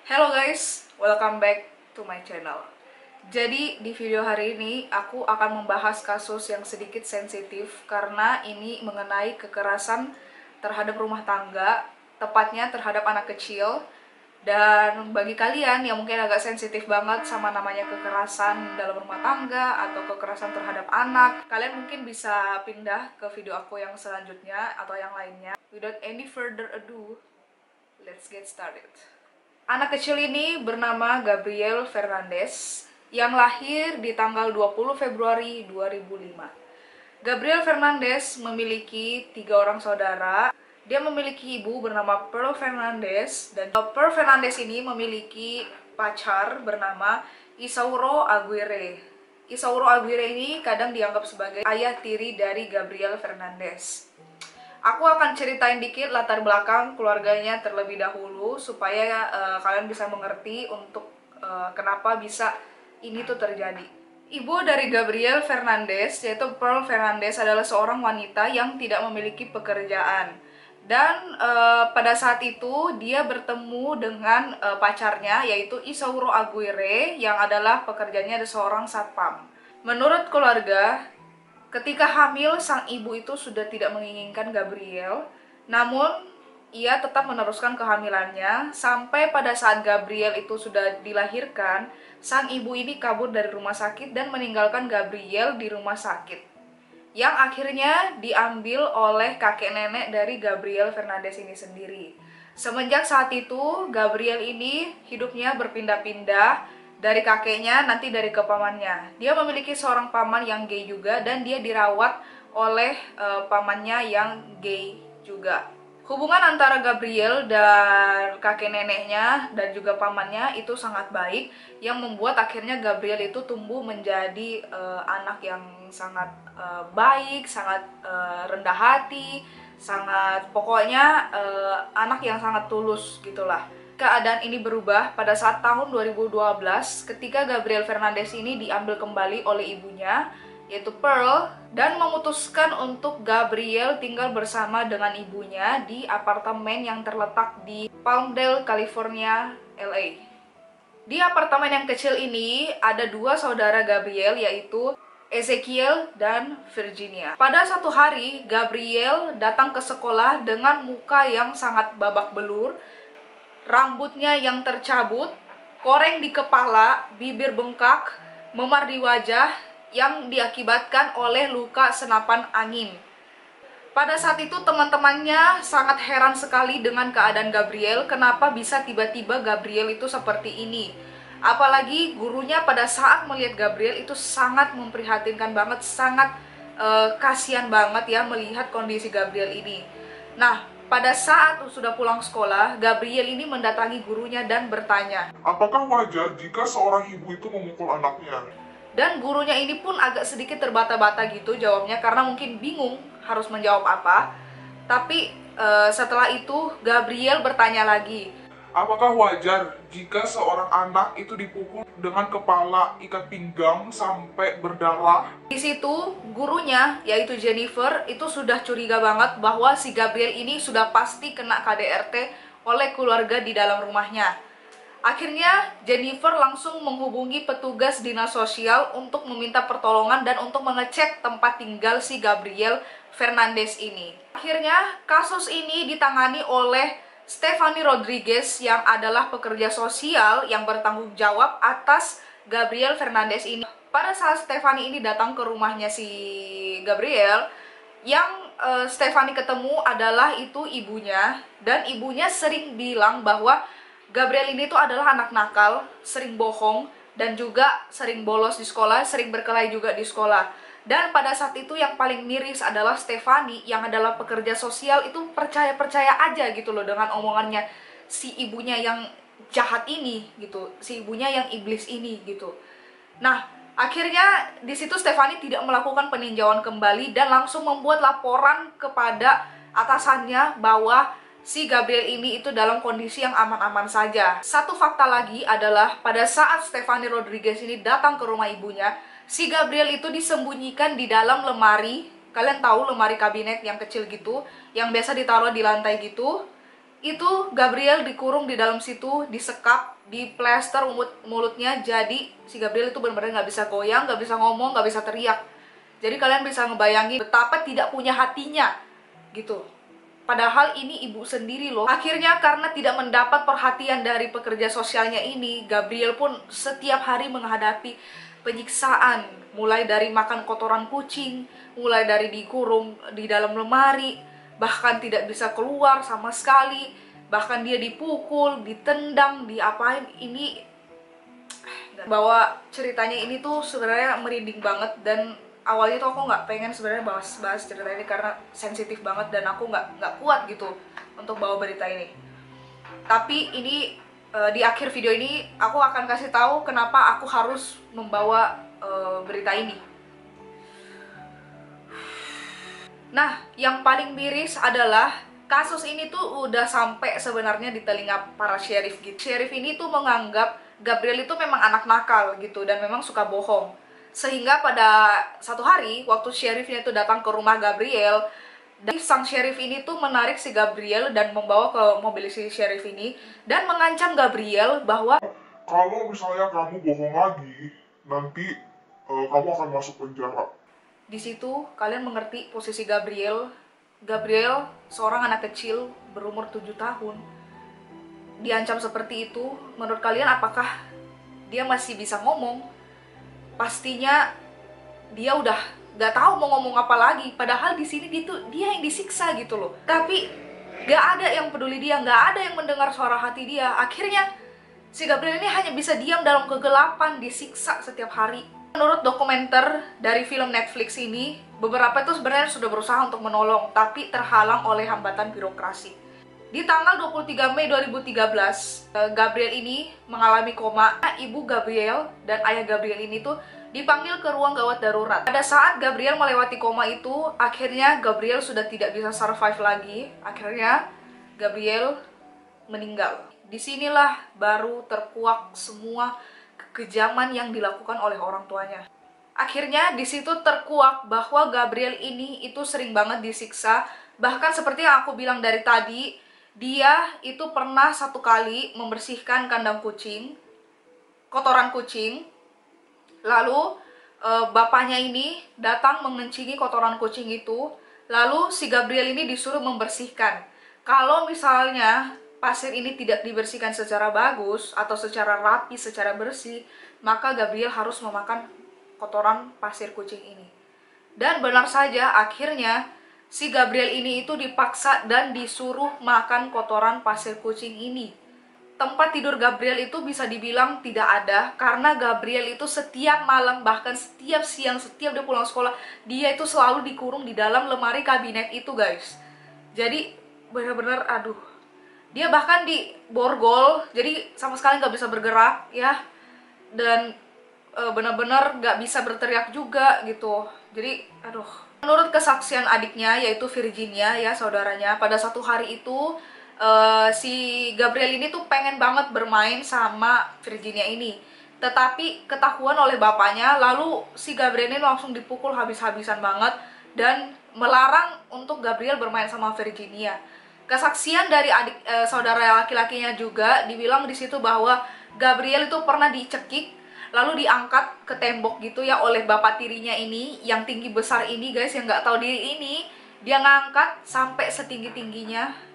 Hello guys, welcome back to my channel. Jadi di video hari ini aku akan membahas kasus yang sedikit sensitif karena ini mengenai kekerasan terhadap rumah tangga, tepatnya terhadap anak kecil. Dan bagi kalian yang mungkin agak sensitif banget sama namanya kekerasan dalam rumah tangga atau kekerasan terhadap anak, kalian mungkin bisa pindah ke video aku yang selanjutnya atau yang lainnya. Without any further ado, let's get started. Anak kecil ini bernama Gabriel Fernandez yang lahir di tanggal 20 Februari 2005. Gabriel Fernandez memiliki 3 orang saudara. Dia memiliki ibu bernama Pearl Fernandez, dan Pearl Fernandez ini memiliki pacar bernama Isauro Aguirre. Isauro Aguirre ini kadang dianggap sebagai ayah tiri dari Gabriel Fernandez. Aku akan ceritain dikit latar belakang keluarganya terlebih dahulu supaya kalian bisa mengerti untuk kenapa bisa ini tuh terjadi. Ibu dari Gabriel Fernandez, yaitu Pearl Fernandez, adalah seorang wanita yang tidak memiliki pekerjaan. Dan pada saat itu dia bertemu dengan pacarnya, yaitu Isauro Aguirre, yang adalah pekerjaannya adalah seorang satpam. Menurut keluarga, ketika hamil, sang ibu itu sudah tidak menginginkan Gabriel, namun ia tetap meneruskan kehamilannya sampai pada saat Gabriel itu sudah dilahirkan, sang ibu ini kabur dari rumah sakit dan meninggalkan Gabriel di rumah sakit, yang akhirnya diambil oleh kakek nenek dari Gabriel Fernandez ini sendiri. Semenjak saat itu, Gabriel ini hidupnya berpindah-pindah dari kakeknya, nanti dari ke pamannya. Dia memiliki seorang paman yang gay juga, dan dia dirawat oleh pamannya yang gay juga. Hubungan antara Gabriel dan kakek neneknya dan juga pamannya itu sangat baik, yang membuat akhirnya Gabriel itu tumbuh menjadi anak yang sangat baik, sangat rendah hati, sangat pokoknya anak yang sangat tulus gitulah. Keadaan ini berubah pada saat tahun 2012 ketika Gabriel Fernandez ini diambil kembali oleh ibunya, yaitu Pearl, dan memutuskan untuk Gabriel tinggal bersama dengan ibunya di apartemen yang terletak di Palmdale, California, LA. Di apartemen yang kecil ini ada 2 saudara Gabriel, yaitu Ezekiel dan Virginia. Pada satu hari, Gabriel datang ke sekolah dengan muka yang sangat babak belur, rambutnya yang tercabut, koreng di kepala, bibir bengkak, memar di wajah, yang diakibatkan oleh luka senapan angin. Pada saat itu teman-temannya sangat heran sekali dengan keadaan Gabriel, kenapa bisa tiba-tiba Gabriel itu seperti ini. Apalagi gurunya pada saat melihat Gabriel itu sangat memprihatinkan banget, sangat kasihan banget ya melihat kondisi Gabriel ini. Nah, pada saat sudah pulang sekolah, Gabriel ini mendatangi gurunya dan bertanya, apakah wajar jika seorang ibu itu memukul anaknya? Dan gurunya ini pun agak sedikit terbata-bata gitu jawabnya, karena mungkin bingung harus menjawab apa. Tapi setelah itu Gabriel bertanya lagi, apakah wajar jika seorang anak itu dipukul dengan kepala ikat pinggang sampai berdarah? di situ gurunya, yaitu Jennifer, itu sudah curiga banget bahwa si Gabriel ini sudah pasti kena KDRT oleh keluarga di dalam rumahnya. Akhirnya Jennifer langsung menghubungi petugas dinas sosial untuk meminta pertolongan dan untuk mengecek tempat tinggal si Gabriel Fernandez ini. Akhirnya kasus ini ditangani oleh Stephanie Rodriguez, yang adalah pekerja sosial yang bertanggung jawab atas Gabriel Fernandez ini. Pada saat Stephanie ini datang ke rumahnya si Gabriel, yang Stephanie ketemu adalah itu ibunya, dan ibunya sering bilang bahwa Gabriel ini tuh adalah anak nakal, sering bohong, dan juga sering bolos di sekolah, sering berkelahi juga di sekolah. Dan pada saat itu yang paling miris adalah Stephanie, yang adalah pekerja sosial, itu percaya-percaya aja gitu loh dengan omongannya si ibunya yang jahat ini gitu, si ibunya yang iblis ini gitu. Nah, akhirnya di situ Stephanie tidak melakukan peninjauan kembali dan langsung membuat laporan kepada atasannya bahwa si Gabriel ini itu dalam kondisi yang aman-aman saja. Satu fakta lagi adalah pada saat Stephanie Rodriguez ini datang ke rumah ibunya, si Gabriel itu disembunyikan di dalam lemari. Kalian tahu lemari kabinet yang kecil gitu, yang biasa ditaruh di lantai gitu. Itu Gabriel dikurung di dalam situ, disekap, diplester mulutnya, jadi si Gabriel itu benar-benar nggak bisa goyang, nggak bisa ngomong, nggak bisa teriak. Jadi kalian bisa ngebayangin betapa tidak punya hatinya gitu. Padahal ini ibu sendiri loh. Akhirnya karena tidak mendapat perhatian dari pekerja sosialnya ini, Gabriel pun setiap hari menghadapi penyiksaan. Mulai dari makan kotoran kucing, mulai dari dikurung di dalam lemari, bahkan tidak bisa keluar sama sekali. Bahkan dia dipukul, ditendang, diapain. Ini bahwa ceritanya ini tuh sebenarnya merinding banget, dan awalnya tuh aku nggak pengen sebenarnya bahas cerita ini karena sensitif banget dan aku nggak kuat gitu untuk bawa berita ini. Tapi ini di akhir video ini aku akan kasih tahu kenapa aku harus membawa berita ini. Nah, yang paling miris adalah kasus ini tuh udah sampai sebenarnya di telinga para sheriff gitu. Sheriff ini tuh menganggap Gabriel itu memang anak nakal gitu dan memang suka bohong. Sehingga pada satu hari, waktu sheriffnya itu datang ke rumah Gabriel, dan sang sheriff ini tuh menarik si Gabriel dan membawa ke mobil si sheriff ini, dan mengancam Gabriel bahwa Kalau misalnya kamu bohong lagi, nanti kamu akan masuk penjara. di situ kalian mengerti posisi Gabriel. Gabriel, seorang anak kecil berumur 7 tahun, diancam seperti itu. Menurut kalian apakah dia masih bisa ngomong? Pastinya dia udah gak tahu mau ngomong apa lagi. Padahal di sini dia yang disiksa gitu loh. Tapi gak ada yang peduli dia, gak ada yang mendengar suara hati dia. Akhirnya si Gabriel ini hanya bisa diam dalam kegelapan, disiksa setiap hari. Menurut dokumenter dari film Netflix ini, beberapa itu sebenarnya sudah berusaha untuk menolong, tapi terhalang oleh hambatan birokrasi. Di tanggal 23 Mei 2013, Gabriel ini mengalami koma. Ibu Gabriel dan ayah Gabriel ini tuh dipanggil ke ruang gawat darurat. Pada saat Gabriel melewati koma itu, akhirnya Gabriel sudah tidak bisa survive lagi. Akhirnya Gabriel meninggal. Disinilah baru terkuak semua kekejaman yang dilakukan oleh orang tuanya. Akhirnya di situ terkuak bahwa Gabriel ini itu sering banget disiksa. Bahkan seperti yang aku bilang dari tadi, dia itu pernah satu kali membersihkan kandang kucing, kotoran kucing. Lalu bapaknya ini datang mengencingi kotoran kucing itu. Lalu si Gabriel ini disuruh membersihkan. Kalau misalnya pasir ini tidak dibersihkan secara bagus atau secara rapi, secara bersih, maka Gabriel harus memakan kotoran pasir kucing ini. Dan benar saja akhirnya si Gabriel ini itu dipaksa dan disuruh makan kotoran pasir kucing ini. Tempat tidur Gabriel itu bisa dibilang tidak ada, karena Gabriel itu setiap malam, bahkan setiap siang, setiap dia pulang sekolah, dia itu selalu dikurung di dalam lemari kabinet itu guys. Jadi benar-benar aduh, dia bahkan di borgol, jadi sama sekali nggak bisa bergerak ya, dan benar-benar nggak bisa berteriak juga gitu. Jadi aduh. Menurut kesaksian adiknya, yaitu Virginia ya, saudaranya, pada satu hari itu si Gabriel ini tuh pengen banget bermain sama Virginia ini, tetapi ketahuan oleh bapaknya. Lalu si Gabriel ini langsung dipukul habis-habisan banget dan melarang untuk Gabriel bermain sama Virginia. Kesaksian dari adik saudara laki-lakinya juga dibilang di situ bahwa Gabriel itu pernah dicekik, lalu diangkat ke tembok gitu ya oleh bapak tirinya ini yang tinggi besar ini guys, yang nggak tahu diri ini. Dia ngangkat sampai setinggi-tingginya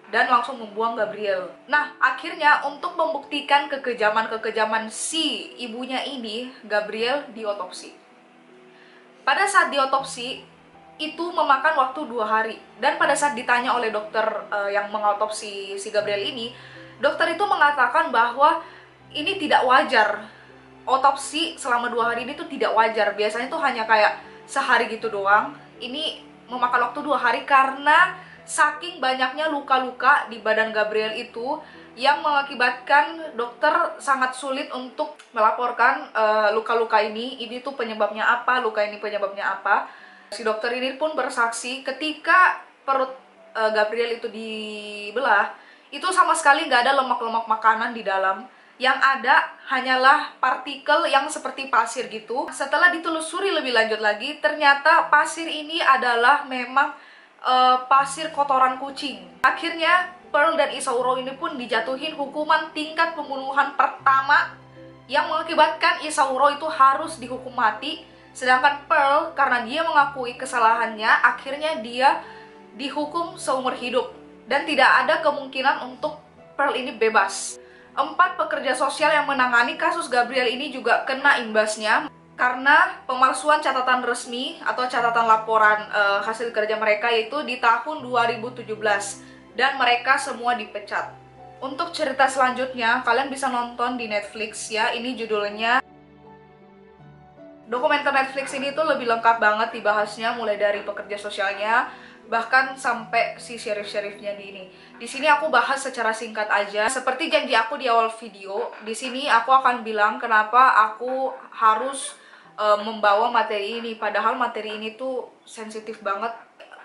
dan langsung membuang Gabriel. Nah, akhirnya untuk membuktikan kekejaman si ibunya ini, Gabriel diotopsi. Pada saat diotopsi, itu memakan waktu 2 hari. Dan pada saat ditanya oleh dokter yang mengotopsi si Gabriel ini, dokter itu mengatakan bahwa ini tidak wajar. Otopsi selama 2 hari ini tuh tidak wajar. Biasanya tuh hanya kayak sehari gitu doang. Ini memakan waktu 2 hari karena saking banyaknya luka-luka di badan Gabriel itu yang mengakibatkan dokter sangat sulit untuk melaporkan luka-luka ini tuh penyebabnya apa, luka ini penyebabnya apa. Si dokter ini pun bersaksi ketika perut Gabriel itu dibelah, itu sama sekali nggak ada lemak-lemak makanan di dalam. Yang ada hanyalah partikel yang seperti pasir gitu. Setelah ditelusuri lebih lanjut lagi, ternyata pasir ini adalah memang pasir kotoran kucing. Akhirnya Pearl dan Isauro ini pun dijatuhin hukuman tingkat pembunuhan pertama yang mengakibatkan Isauro itu harus dihukum mati. Sedangkan Pearl, karena dia mengakui kesalahannya, akhirnya dia dihukum seumur hidup. Dan tidak ada kemungkinan untuk Pearl ini bebas. 4 pekerja sosial yang menangani kasus Gabriel ini juga kena imbasnya karena pemalsuan catatan resmi atau catatan laporan hasil kerja mereka itu di tahun 2017. Dan mereka semua dipecat. Untuk cerita selanjutnya, kalian bisa nonton di Netflix ya. Ini judulnya. Dokumenter Netflix ini tuh lebih lengkap banget dibahasnya, mulai dari pekerja sosialnya, bahkan sampai si sheriff-sheriffnya di ini. Di sini aku bahas secara singkat aja. Seperti janji aku di awal video, di sini aku akan bilang kenapa aku harus membawa materi ini. Padahal materi ini tuh sensitif banget.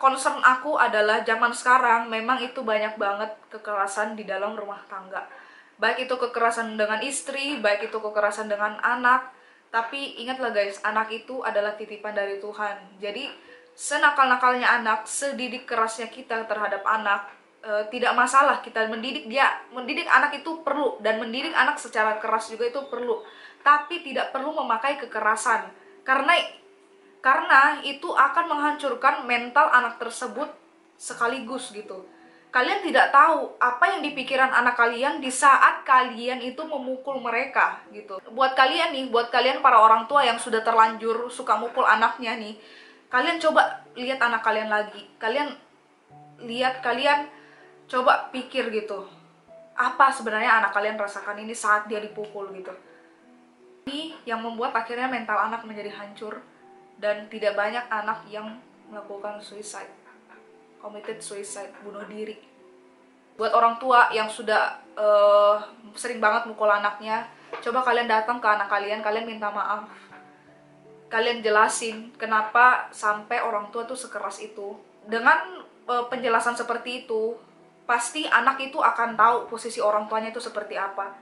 Concern aku adalah zaman sekarang memang itu banyak banget kekerasan di dalam rumah tangga. Baik itu kekerasan dengan istri, baik itu kekerasan dengan anak. Tapi ingatlah guys, anak itu adalah titipan dari Tuhan. Jadi senakal-nakalnya anak, sedidik kerasnya kita terhadap anak, tidak masalah kita mendidik dia. Mendidik anak itu perlu, dan mendidik anak secara keras juga itu perlu. Tapi tidak perlu memakai kekerasan. Karena itu akan menghancurkan mental anak tersebut sekaligus gitu. Kalian tidak tahu apa yang dipikiran anak kalian di saat kalian itu memukul mereka gitu. Buat kalian nih, buat kalian para orang tua yang sudah terlanjur suka mukul anaknya nih, kalian coba lihat anak kalian lagi. Kalian coba pikir gitu. Apa sebenarnya anak kalian rasakan ini saat dia dipukul gitu. Ini yang membuat akhirnya mental anak menjadi hancur. Dan tidak banyak anak yang melakukan suicide, committed suicide, bunuh diri. Buat orang tua yang sudah sering banget mukul anaknya, coba kalian datang ke anak kalian minta maaf. Kalian jelasin kenapa sampai orang tua tuh sekeras itu. Dengan penjelasan seperti itu, pasti anak itu akan tahu posisi orang tuanya itu seperti apa.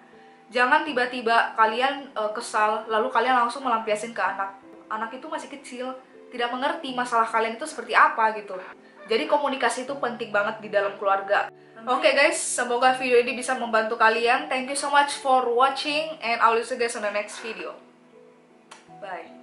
Jangan tiba-tiba kalian kesal, lalu kalian langsung melampiasin ke anak. Anak itu masih kecil, tidak mengerti masalah kalian itu seperti apa gitu. Jadi komunikasi itu penting banget di dalam keluarga. Oke guys, semoga video ini bisa membantu kalian. Thank you so much for watching and I will see you guys on the next video. Bye.